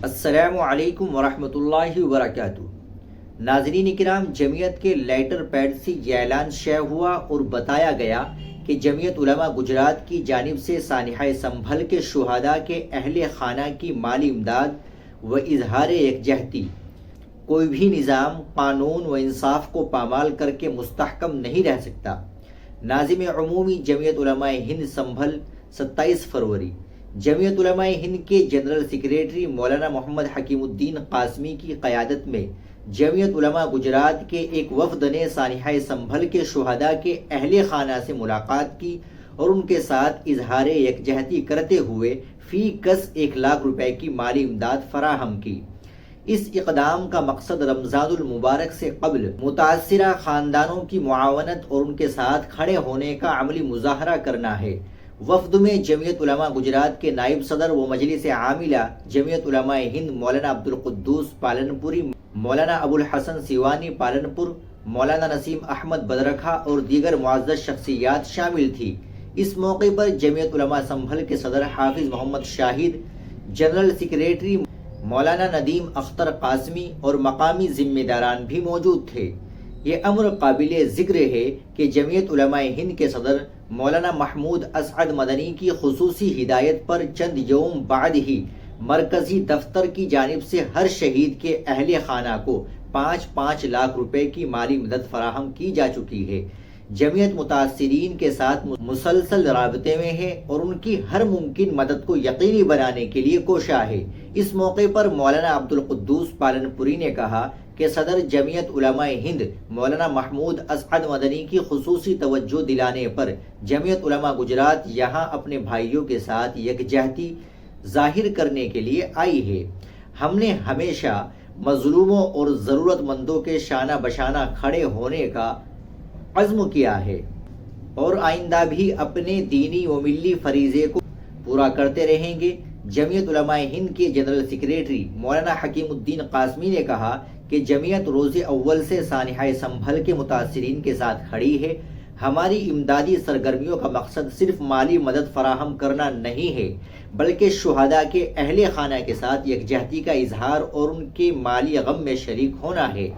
السلام علیکم ورحمۃ اللہ وبرکاتہ۔ ناظرین کرام، جمعیت کے لیٹر پیڈ سے یہ اعلان شائع ہوا اور بتایا گیا کہ جمعیت علماء گجرات کی جانب سے سانحہ سنبھل کے شہداء کے اہل خانہ کی مالی امداد و اظہار یکجہتی کوئی بھی نظام قانون و انصاف کو پامال کر کے مستحکم نہیں رہ سکتا۔ ناظم عمومی جمعیت علماء ہند سنبھل 27 فروری۔ جمعیت علماء ہند کے جنرل سیکریٹری مولانا محمد حکیم الدین قاسمی کی قیادت میں جمعیت علماء گجرات کے ایک وفد نے سانحہ سنبھل کے شہداء کے اہل خانہ سے ملاقات کی اور ان کے ساتھ اظہار یکجہتی کرتے ہوئے فی کس 1 لاکھ روپے کی مالی امداد فراہم کی۔ اس اقدام کا مقصد رمضان المبارک سے قبل متاثرہ خاندانوں کی معاونت اور ان کے ساتھ کھڑے ہونے کا عملی مظاہرہ کرنا ہے۔ وفد میں جمعیت علماء گجرات کے نائب صدر و مجلس عاملہ جمعیت علماء ہند مولانا عبدالقدوس پالنپوری، مولانا ابو الحسن سیوانی پالنپور، مولانا نسیم احمد بدرکھا اور دیگر معزز شخصیات شامل تھی۔ اس موقع پر جمعیت علماء سنبھل کے صدر حافظ محمد شاہد، جنرل سیکریٹری مولانا ندیم اختر قاسمی اور مقامی ذمہ داران بھی موجود تھے۔ یہ امر قابل ذکر ہے کہ جمعیت علماء ہند کے صدر مولانا محمود اسعد مدنی کی خصوصی ہدایت پر چند یوم بعد ہی مرکزی دفتر کی جانب سے ہر شہید کے اہل خانہ کو 5 لاکھ روپے کی مالی مدد فراہم کی جا چکی ہے۔ جمعیت متاثرین کے ساتھ مسلسل رابطے میں ہے اور ان کی ہر ممکن مدد کو یقینی بنانے کے لیے کوشاں ہے۔ اس موقع پر مولانا عبدالقدوس پالنپوری نے کہا کہ صدر جمعیت علماء ہند مولانا محمود اسعد مدنی کی خصوصی توجہ دلانے پر جمعیت علماء گجرات یہاں اپنے بھائیوں کے ساتھ یکجہتی ظاہر کرنے کے لیے آئی ہے۔ ہم نے ہمیشہ مظلوموں اور ضرورت مندوں کے شانہ بشانہ کھڑے ہونے کا عزم کیا ہے اور آئندہ بھی اپنے دینی و ملی فریضے کو پورا کرتے رہیں گے۔ جمعیت علماء ہند کے جنرل سیکریٹری مولانا حکیم الدین قاسمی نے کہا کہ جمعیت روز اول سے سانحہ سنبھل کے متاثرین کے ساتھ کھڑی ہے۔ ہماری امدادی سرگرمیوں کا مقصد صرف مالی مدد فراہم کرنا نہیں ہے، بلکہ شہداء کے اہل خانہ کے ساتھ یکجہتی کا اظہار اور ان کے مالی غم میں شریک ہونا ہے۔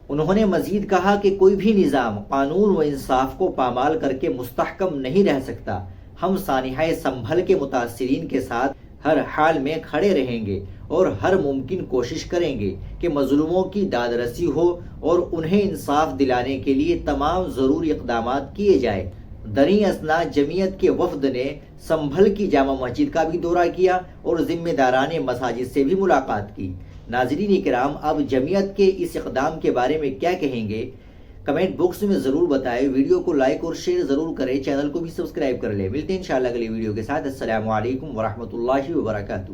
انہوں نے مزید کہا کہ کوئی بھی نظام قانون و انصاف کو پامال کر کے مستحکم نہیں رہ سکتا۔ ہم سانحہ سنبھل کے متاثرین کے ساتھ ہر حال میں کھڑے رہیں گے اور ہر ممکن کوشش کریں گے کہ مظلوموں کی داد رسی ہو اور انہیں انصاف دلانے کے لیے تمام ضروری اقدامات کیے جائیں۔ دریں اثنا جمعیت کے وفد نے سنبھل کی جامع مسجد کا بھی دورہ کیا اور ذمہ داران مساجد سے بھی ملاقات کی۔ ناظرین کرام، اب جمعیت کے اس اقدام کے بارے میں کیا کہیں گے؟ کمنٹ باکس میں ضرور بتائیں۔ ویڈیو کو لائک اور شیئر ضرور کریں، چینل کو بھی سبسکرائب کر لیں۔ ملتے ہیں انشاءاللہ اگلی ویڈیو کے ساتھ۔ السلام علیکم ورحمۃ اللہ وبرکاتہ۔